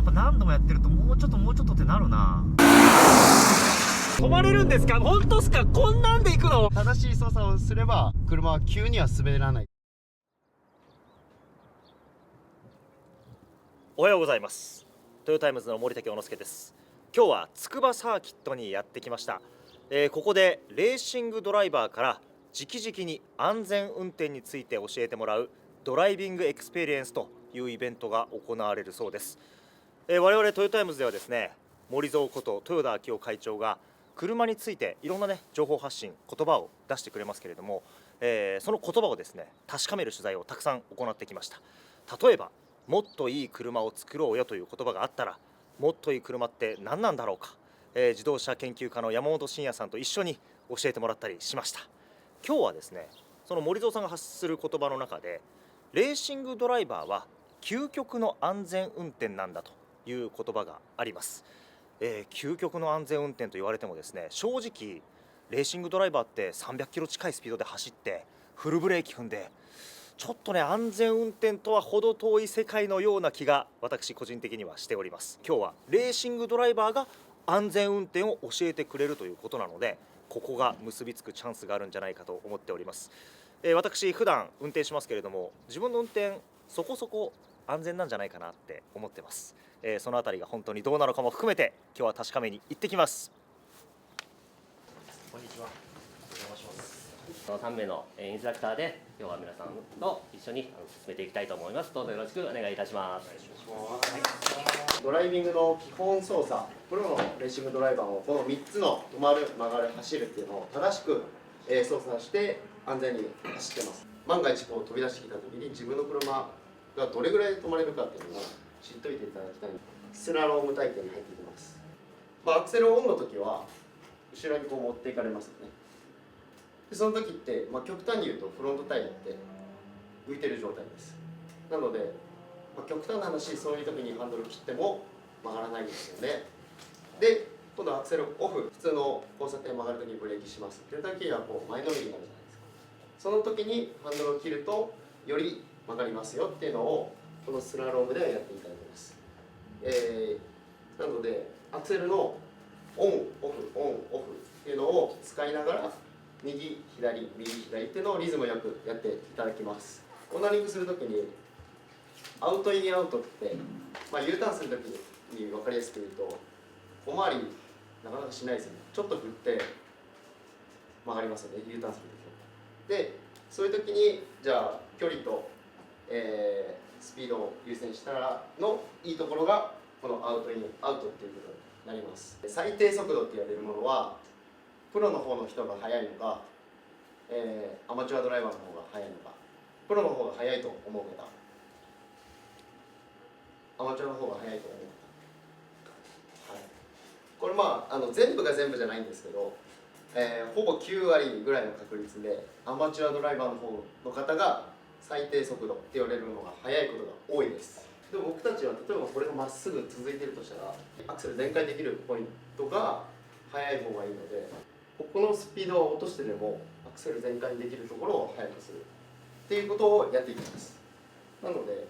っぱ何度もやってるともうちょっとってなるな。止まれるんですか？本当っすか？こんなんで行くの？正しい操作をすれば車は急には滑らない。おはようございます。トヨタイムズの森田京之介です。今日は筑波サーキットにやってきました。ここでレーシングドライバーから直々に安全運転について教えてもらうドライビングエクスペリエンスというイベントが行われるそうです。我々トヨタイムズではですね、森蔵こと豊田章男会長が車についていろんなね情報発信、言葉を出してくれますけれども、その言葉をですね確かめる取材をたくさん行ってきました。例えばもっといい車を作ろうよという言葉があったら、もっといい車って何なんだろうか、自動車研究家の山本慎也さんと一緒に教えてもらったりしました。今日はですね、その森蔵さんが発する言葉の中で、レーシングドライバーは究極の安全運転なんだという言葉があります。究極の安全運転と言われてもですね、正直レーシングドライバーって300キロ近いスピードで走ってフルブレーキ踏んで、ちょっとね安全運転とは程遠い世界のような気が私個人的にはしております。今日はレーシングドライバーが安全運転を教えてくれるということなので、ここが結びつくチャンスがあるんじゃないかと思っております。私普段運転しますけれども、自分の運転そこそこ安全なんじゃないかなって思ってます。そのあたりが本当にどうなのかも含めて今日は確かめに行ってきます。こんにちは、お邪魔します。その3名のインストラクターで今日は皆さんと一緒に進めていきたいと思います。どうぞよろしくお願いいたします。ドライビングの基本操作、プロのレーシングドライバーもこの3つの止まる、曲がる、走るっていうのを正しく操作して安全に走ってます。万が一こう飛び出してきた時に自分の車がどれぐらいで止まれるかっていうのを知っといていただきたい。スラローム体験に入っていきます。アクセルオンの時は後ろにこう持っていかれますよね。でその時って、極端に言うとフロントタイヤって浮いてる状態です。なので、極端な話、そういう時にハンドル切っても曲がらないですよね。で今度アクセルオフ、普通の交差点曲がる時にブレーキしますっていう時はこう前のめりになるじゃないですか。その時にハンドルを切るとより曲がりますよっていうのをこのスラロームではやっていただきます。なのでアクセルのオンオフオンオフっていうのを使いながら右左右左っていうのをリズムよくやっていただきます。コーナリングするときにアウトインアウトって、U ターンするときに分かりやすく言うと小回りなかなかしないですよね。ちょっと振って曲がりますよね、U ターンするときは。でそういうときにじゃあ距離と、スピードを優先したらのいいところがこのアウトインアウトっていうことになります。最低速度って言われるものはプロの方の人が速いのか、アマチュアドライバーの方が速いのか。プロの方が速いと思う方、アマチュアの方が速いと思う方、はい、これ全部が全部じゃないんですけど、ほぼ9割ぐらいの確率でアマチュアドライバーの方の方が最低速度って言われるのが速いことが多いです。でも僕たちは例えばこれがまっすぐ続いているとしたらアクセル全開できるポイントが速い方がいいので、ここのスピードを落としてでもアクセル全開できるところを速くするっていうことをやっていきます。なので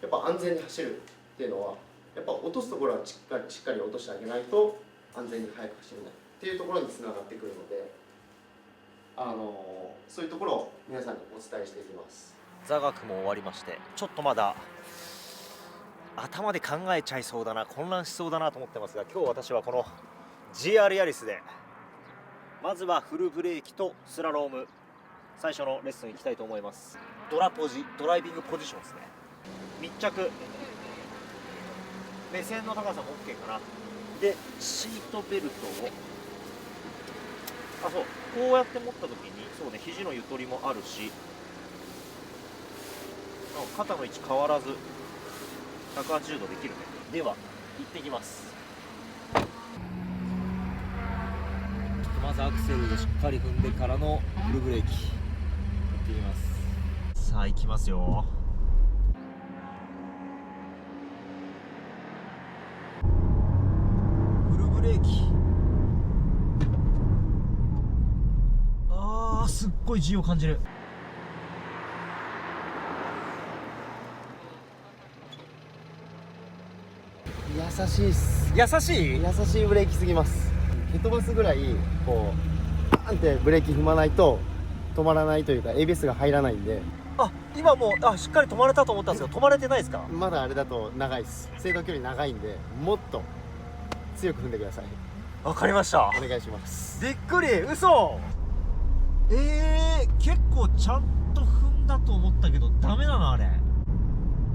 やっぱ安全に走るっていうのはやっぱ落とすところはしっかり落としてあげないと安全に速く走れないっていうところにつながってくるので、そういうところを皆さんにお伝えしていきます。座学も終わりまして、ちょっとまだ頭で考えちゃいそうだな、混乱しそうだなと思ってますが、今日私はこの GR ヤリスでまずはフルブレーキとスラローム、最初のレッスン行きたいと思います。ドライビングポジションですね。密着、目線の高さも OK かな。でシートベルトをこうやって持った時にそうね、肘のゆとりもあるし、肩の位置変わらず180度できるね。では行ってきます。まずアクセルをしっかり踏んでからのフルブレーキ行ってみます。さあ行きますよ。フルブレーキ、すっごい G を感じる。いや優しいっす。優しい。優しいブレーキすぎます。蹴飛ばすぐらいこうバーンってブレーキ踏まないと止まらないというか ABS が入らないんで。あ、今もうしっかり止まれたと思ったんですけど、止まれてないですか？まだあれだと長いっす。制動距離長いんで、もっと強く踏んでください。わかりました。お願いします。びっくり。嘘。結構ちゃんと踏んだと思ったけどダメなのあれ。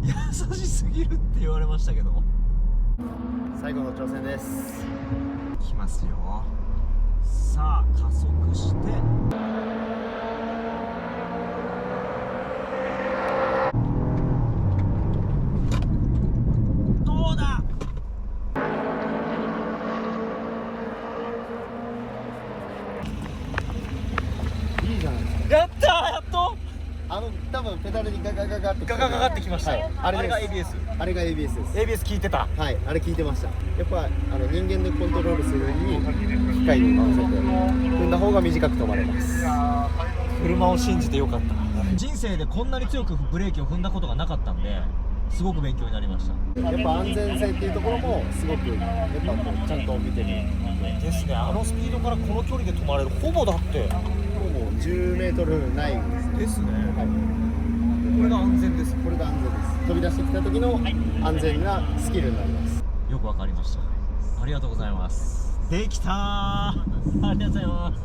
優しすぎるって言われましたけど。最後の挑戦です。いきますよ。さあ加速して、どうだ。いいじゃないですか。やったー、やっと多分ペダルにガガガガってガガガガってきました。はい、あれがです ABS。 あれが ABS です。 ABS 聞いてた。はい、あれ聞いてました。やっぱ人間でコントロールするよりに機械に回せて踏んだ方が短く止まれます。車を信じてよかった。人生でこんなに強くブレーキを踏んだことがなかったんで、すごく勉強になりました。やっぱ安全性っていうところもすごくやっぱこうちゃんと見てるですね。あのスピードからこの距離で止まれる、ほぼだってもう10メートルないですね。ですね。はい、これが安全です。これが安全です。飛び出してきた時の安全なスキルになります。よくわかりました。ありがとうございます。できたー。ありがとうございます。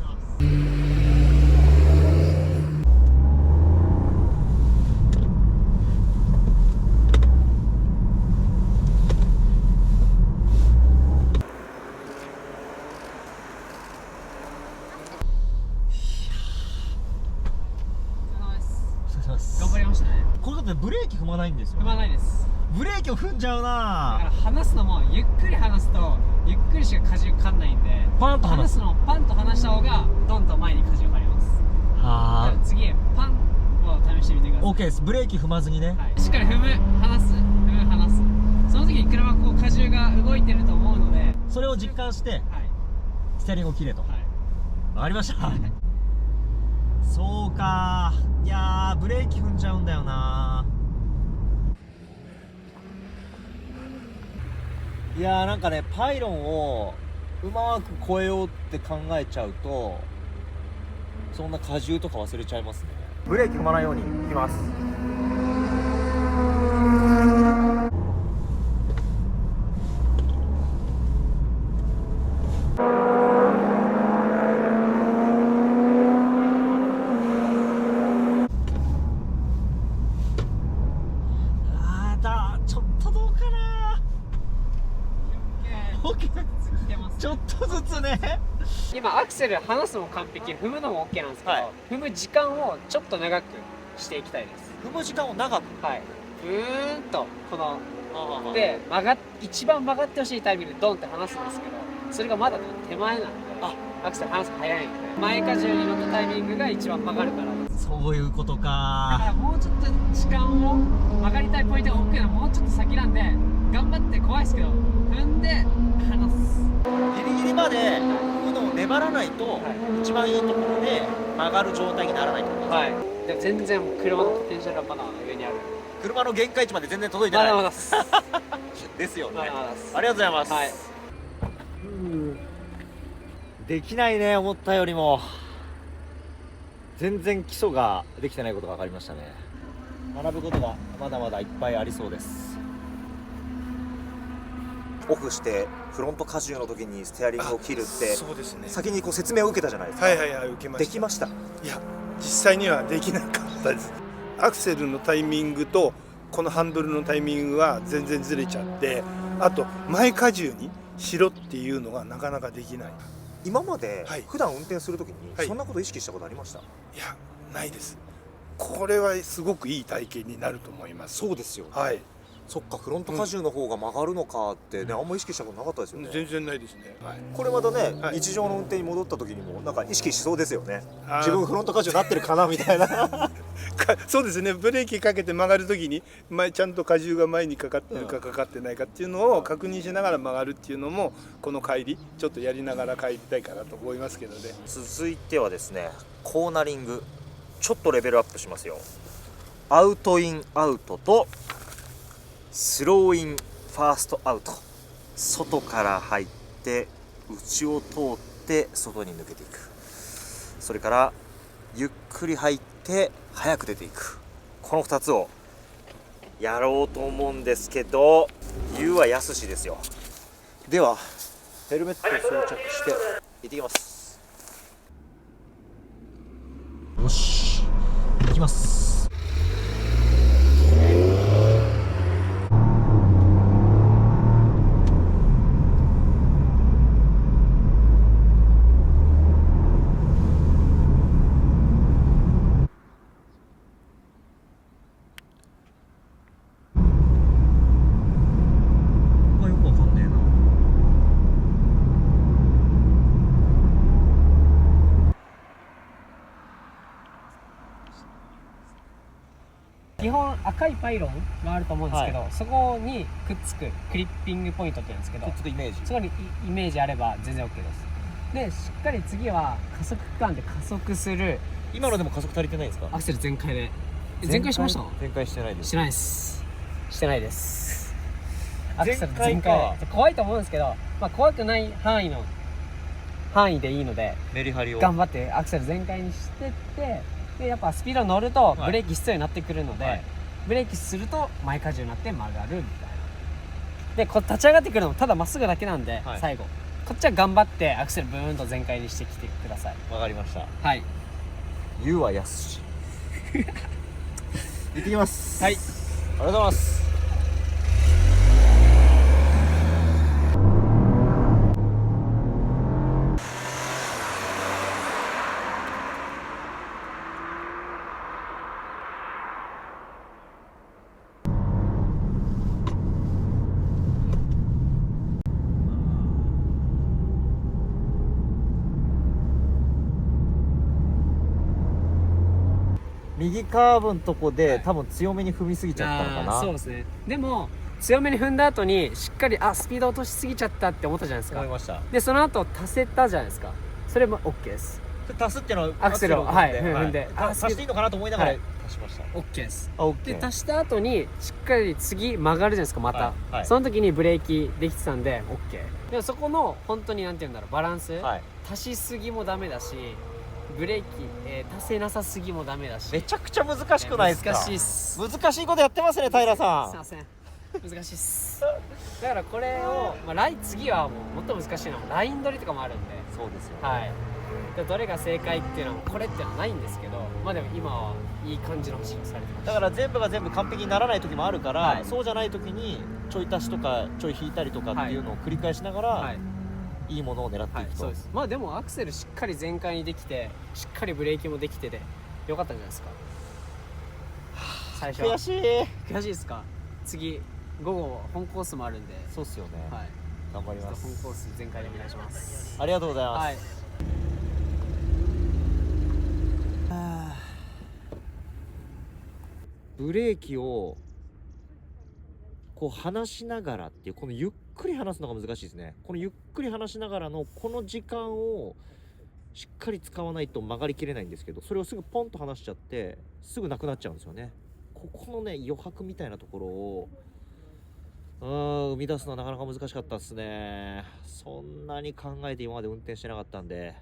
頑張りましたね。これだってブレーキ踏まないんですよ。踏まないです。ブレーキを踏んじゃうだからな離すのもゆっくり離すとゆっくりしか荷重かかんないんで、パンと離す。離すのをパンと離した方がドンと前に荷重かかります。だはから次パンを試してみてください。 OK です。ブレーキ踏まずにね。はい、しっかり踏む離す踏む離す、その時に車こう荷重が動いてると思うので、はいそれを実感してステアリングを切れと。はいわかりました。そうかー。いやーブレーキ踏んじゃうんだよな。いやーなんかね、パイロンをうまく超えようって考えちゃうと、そんな荷重とか忘れちゃいますね。ブレーキ踏まないようにいきます。ちょっとどうかな。 OK 来てます。ちょっとずつね。今アクセル離すのも完璧、踏むのも OK なんですけど、はい踏む時間をちょっと長くしていきたいです。踏む時間を長く。はい、ふーんとこのあで一番曲がってほしいタイミングでドンって離すんですけど、それがまだ手前なんで、アクセル離すの早いんで、前荷重に乗ったタイミングが一番曲がるからです。そういうことだかか。らもうちょっと時間を曲がりたいポイントが大きいのはもうちょっと先なんで、頑張って怖いですけど踏んで離す。ギリギリまで踏むのを粘らないと、一番いいところで曲がる状態にならないってことですね。はい、でも全然車のポテンシャルはまだ上にある。車の限界値まで全然届いてない。まだまだっす。ですよね。まだまだっす。ありがとうございます。はい。できないね、思ったよりも。全然基礎ができてないことが分かりましたね。学ぶことがまだまだいっぱいありそうです。オフしてフロント荷重の時にステアリングを切るって、そうですね。先にこう説明を受けたじゃないですか。はいはいはい、受けました。できました。いや、実際にはできなかったです。アクセルのタイミングとこのハンドルのタイミングは全然ずれちゃって、あと前荷重にしろっていうのがなかなかできない。今まではい普段運転する時にはいそんなこと意識したことありました？いや、ないです。これはすごくいい体験になると思います。そうですよね。はい。そっか、フロント荷重の方が曲がるのかってね、あんま意識したことなかったですよね。全然ないですね。はい。これまたね、はい日常の運転に戻った時にもなんか意識しそうですよね。あー自分フロント荷重になってるかなみたいな。そうですね。ブレーキかけて曲がるときにちゃんと荷重が前にかかってるかかかってないかっていうのを確認しながら曲がるっていうのも、この帰りちょっとやりながら帰りたいかなと思いますけどね。続いてはですね、コーナリングちょっとレベルアップしますよ。アウトインアウトとスローインファーストアウト外から入って内を通って外に抜けていく。それからゆっくり入って早く出ていく。この2つをやろうと思うんですけど、言うはやすしですよ。ではヘルメットを装着して行ってきます。よし、行きます。基本赤いパイロンがあると思うんですけど、そこにくっつくクリッピングポイントって言うんですけど、ちょっとイメージ。そこにイメージあれば全然 OK です。でしっかり次は加速区間で加速する。今のでも加速足りてないんですか？アクセル全開で。全開しました？全開してないです。してないです。してないです。アクセル全開全開。怖いと思うんですけど、まあ怖くない範囲でいいので、メリハリを頑張ってアクセル全開にしてって、でやっぱスピード乗るとブレーキ必要になってくるので、ブレーキすると前荷重になって曲がるみたいな。でこう立ち上がってくるのもただまっすぐだけなんで、最後こっちは頑張ってアクセルブーンと全開にしてきてください。わかりました。はい。言うはやすし。行ってきます。はい。ありがとうございます。右カーブのとこで、多分強めに踏みすぎちゃったのかな。そうですね。でも強めに踏んだ後にしっかりスピード落としすぎちゃったって思ったじゃないですか。思いました。でその後足せたじゃないですか。それも OK です。足すっていうのはアクセルを踏んで、足していいのかなと思いながら足しました。 OK です。OK で足した後にしっかり次曲がるじゃないですか、また、その時にブレーキできてたんで OK。 でもそこの本当になんて言うんだろう、バランス、足しすぎもダメだし、ブレーキ、足せなさすぎもダメだし、めちゃくちゃ難しくないですか？難しいっす。難しいことやってますね、平さん。すいません、難しいっす。だからこれを、次はもっと難しいのはライン取りとかもあるんで。そうですよね。はい。でどれが正解っていうのもこれっていうのはないんですけど、でも今はいい感じの走りをされてました。だから全部が全部完璧にならない時もあるから、そうじゃない時にちょい足しとかちょい引いたりとかっていうのを繰り返しながら、いいものを狙っていくと。そうです。でもアクセルしっかり全開にできて、しっかりブレーキもできててよかったんじゃないですか。最初は悔しい。悔しいですか？次午後本コースもあるんで。そうっすよね。頑張ります。本コース全開でお願いします。ありがとうございます。ブレーキをこう離しながらっていう、このゆっくり離すのが難しいですね。このゆっくり離しながらのこの時間をしっかり使わないと曲がりきれないんですけど、それをすぐポンと離しちゃってすぐなくなっちゃうんですよね。ここのね余白みたいなところを生み出すのはなかなか難しかったですね。そんなに考えて今まで運転してなかったんで、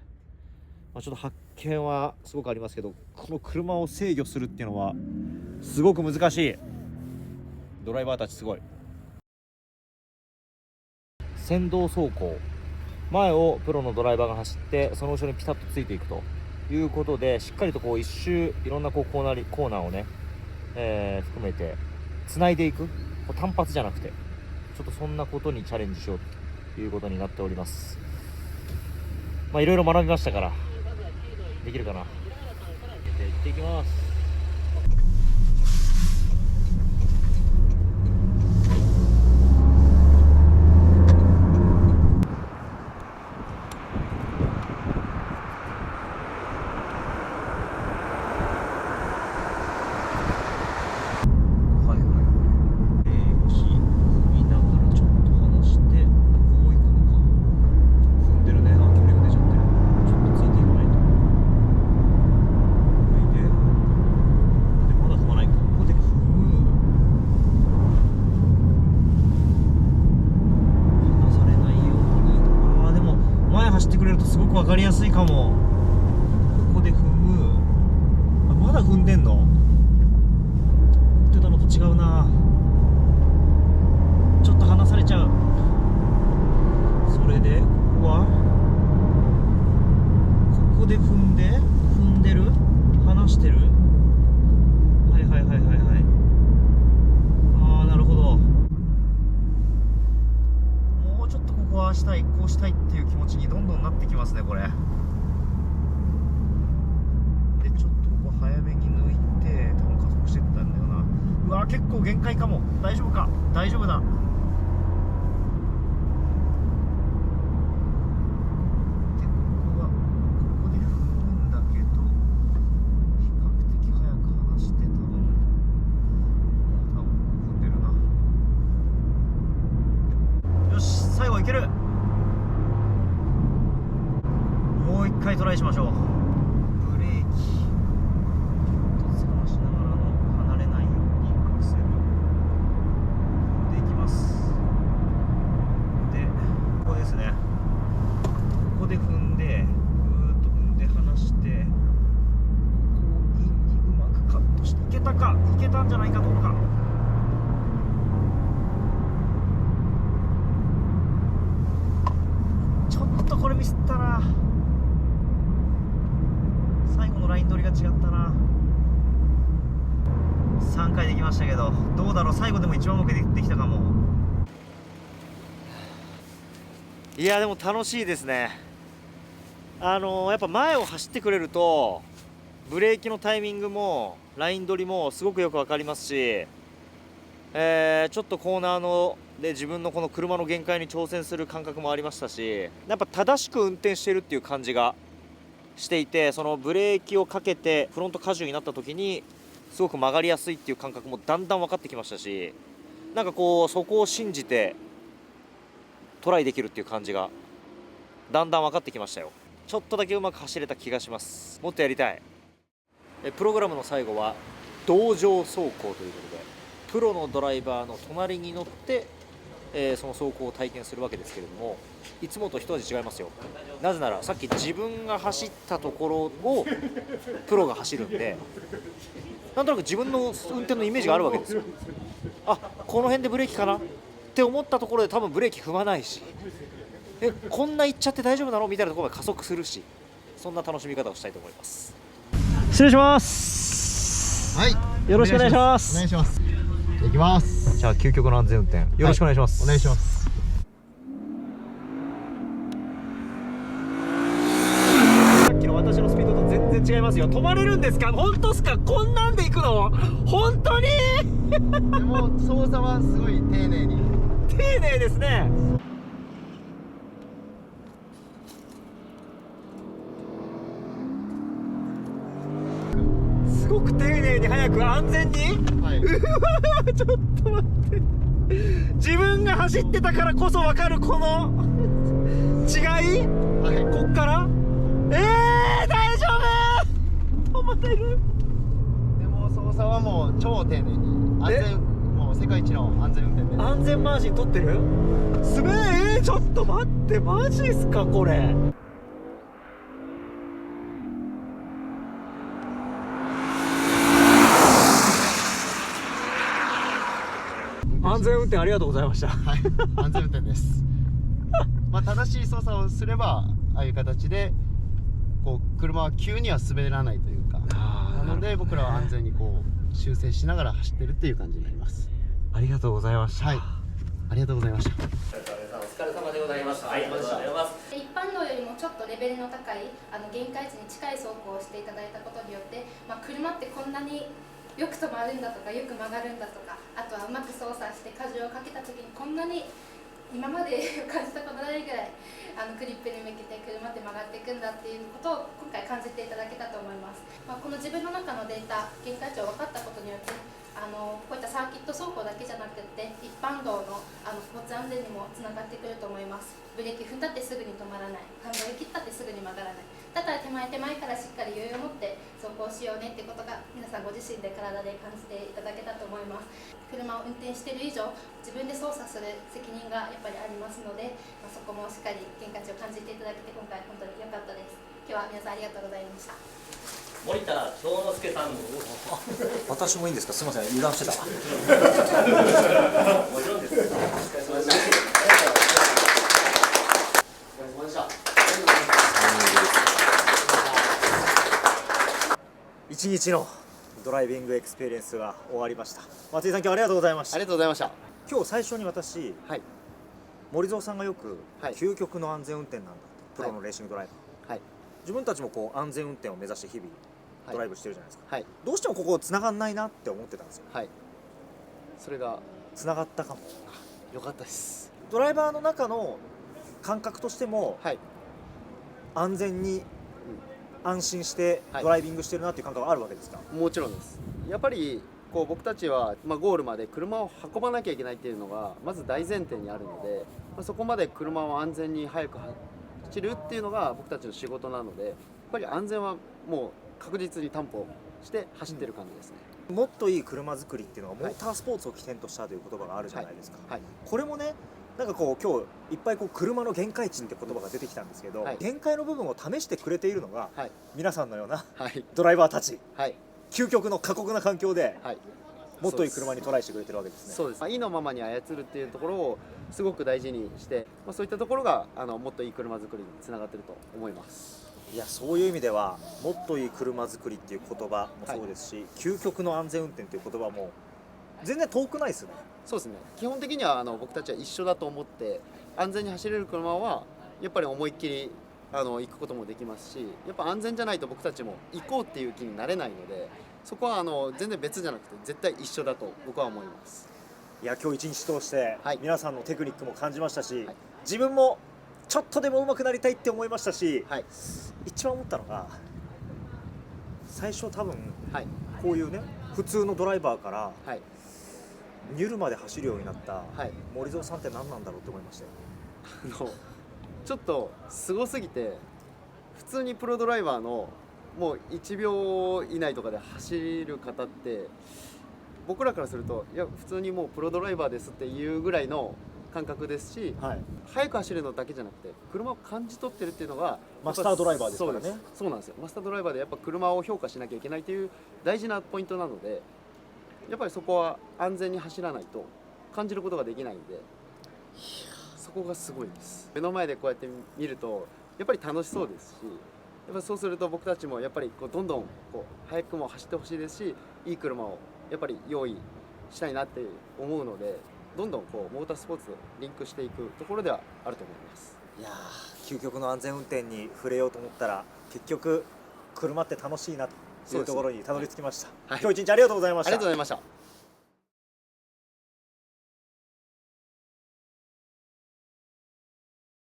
ちょっと発見はすごくありますけど、この車を制御するっていうのはすごく難しい。ドライバーたちすごい。先導走行、前をプロのドライバーが走ってその後ろにピタッとついていくということで、しっかりとこう一周いろんなコーナーをね、含めてつないでいく、単発じゃなくてちょっとそんなことにチャレンジしようということになっております。いろいろ学びましたからできるかな。行っていきます。構分かりやすいかも。ここで踏む。あ、まだ踏んでんの？踏んでたのと違うな。ちょっと離されちゃう。それでここはここで踏んでる、離してる。はいはいはいはいはい。ああ、なるほど。もうちょっとここはしたい、こうしたいっていう気持ちにどんどんなってきますね、これ。でちょっとここ早めに抜いて多分加速してったんだよな。うわー、結構限界かも。大丈夫か？大丈夫だ。いける。もう一回トライしましょう。ブレーキちょっとつかましながらの離れないようにアクセルでいきます。でここですね。ここで踏んでぐーっと踏んで離して、ここをインにうまくカットしていけたか、いけたんじゃないかどうか。これミスったな。最後のライン取りが違ったな。3回できましたけど、どうだろう。最後でも一番うまくできたかも。いやでも楽しいですね。やっぱ前を走ってくれるとブレーキのタイミングもライン取りもすごくよく分かりますし、ちょっとコーナーので自分のこの車の限界に挑戦する感覚もありましたし、やっぱ正しく運転しているっていう感じがしていて、そのブレーキをかけてフロント荷重になった時にすごく曲がりやすいっていう感覚もだんだん分かってきましたし、なんかこうそこを信じてトライできるっていう感じがだんだん分かってきましたよ。ちょっとだけうまく走れた気がします。もっとやりたい。プログラムの最後は同乗走行ということで、プロのドライバーの隣に乗ってその走行を体験するわけですけれども、いつもと一味違いますよ。なぜならさっき自分が走ったところをプロが走るんで、なんとなく自分の運転のイメージがあるわけですよ。あ、この辺でブレーキかなって思ったところで多分ブレーキ踏まないし、こんな行っちゃって大丈夫なのみたいなところまで加速するし、そんな楽しみ方をしたいと思います。失礼します。はい、よろしくお願いします。お願いします。行きます。じゃあ究極の安全運転よろしくお願いします。お願いします。さっきの私のスピードと全然違いますよ。止まれるんですか？本当ですか？こんなんで行くの？本当に？でも操作はすごい丁寧に。丁寧ですね。すごく丁寧に早く安全に、はい、うわちょっと待って、自分が走ってたからこそ分かるこの違い、はい、こっから大丈夫、止まれる。でも操作はもう超丁寧に安全、もう世界一の安全運転で安全マージン取ってる。すげえ、ちょっと待って、マジっすかこれ。安全運転ありがとうございました。はい、安全運転ですまあ正しい操作をすればああいう形でこう車は急には滑らないというか、なので僕らは安全にこう修正しながら走ってるっていう感じになります。ありがとうございました。はい、ありがとうございました。お疲れ様でございました。はい、ありがとうございます。一般道よりもちょっとレベルの高い限界値に近い走行をしていただいたことによって、車ってこんなによく止まるんだとかよく曲がるんだとか、あとはうまく操作して荷重をかけた時にこんなに今まで感じたことないぐらいクリップに向けて車って曲がっていくんだっていうことを今回感じていただけたと思います。この自分の中のデータ、限界値を分かったことによってこういったサーキット走行だけじゃなくって一般道の交通安全にもつながってくると思います。ブレーキ踏んだってすぐに止まらない、ハンドル切ったってすぐに曲がらない、だったら手前からしっかり余裕を持って走行しようねってことが皆さんご自身で体で感じていただけたと思います。車を運転している以上自分で操作する責任がやっぱりありますので、そこもしっかり原価値を感じていただけて今回本当に良かったです。今日は皆さんありがとうございました。森田翔之介さん。私もいいんですか。すみません、油断してた。もちろんです。お疲れ様でした。お疲れ様でした。一日のドライビングエクスペリエンスが終わりました。松井さん、今日はありがとうございました。ありがとうございました。今日最初に私、はい森蔵さんがよく、はい究極の安全運転なんだと、プロのレーシングドライバー、はい自分たちもこう安全運転を目指して日々ドライブしてるじゃないですか、はいどうしてもここ繋がんないなって思ってたんですよ。はい。それが繋がったかも。良かったです。ドライバーの中の感覚としてもはい。安全に安心してはいドライビングしてるなっていう感覚はあるわけですか。もちろんです。やっぱりこう僕たちは、ゴールまで車を運ばなきゃいけないっていうのがまず大前提にあるので、そこまで車を安全に速く走るっていうのが僕たちの仕事なので、やっぱり安全はもう確実に担保して走ってる感じですね。もっといい車作りっていうのがモはいータースポーツを起点としたという言葉があるじゃないですか、はい。これもね、なんかこう今日いっぱいこう車の限界値って言葉が出てきたんですけど、はい限界の部分を試してくれているのがはい。皆さんのようなはい。ドライバーたち、はい。究極の過酷な環境ではい。もっといい車にトライしてくれてるわけですね。そうです。意のままに操るっていうところをすごく大事にして、そういったところがもっといい車作りにつながってると思います。いや、そういう意味ではもっといい車作りっていう言葉もそうですし、究極の安全運転っていう言葉も全然遠くないですね。そうですね。基本的には僕たちは一緒だと思って、安全に走れる車はやっぱり思いっきり行くこともできますし、やっぱ安全じゃないと僕たちも行こうっていう気になれないので、そこは全然別じゃなくて絶対一緒だと僕は思います。いや、今日一日通してはい皆さんのテクニックも感じましたし、はい自分もちょっとでも上手くなりたいって思いましたし、はい。一番思ったのが最初多分はい。こういうね普通のドライバーからはい。ニュルまで走るようになったはい。森蔵さんって何なんだろうって思いましたよ。ちょっとすごすぎて、普通にプロドライバーのもう1秒以内とかで走る方って僕らからすると、いや普通にもうプロドライバーですっていうぐらいの感覚ですし、はい、速く走るのだけじゃなくて車を感じ取ってるっていうのがマスタードライバーですからね。そうなんですよ。マスタードライバーでやっぱ車を評価しなきゃいけないという大事なポイントなので、やっぱりそこは安全に走らないと感じることができないんで、そこがすごいです。目の前でこうやって見るとやっぱり楽しそうですし、やっぱそうすると僕たちもやっぱりどんどん速くも走ってほしいですし、いい車をやっぱり用意したいなって思うので、どんどんモータースポーツとリンクしていくところではあると思います。いやー、究極の安全運転に触れようと思ったら結局車って楽しいなというところにたどり着きました。はい今日一日ありがとうございました。ありがとうございました。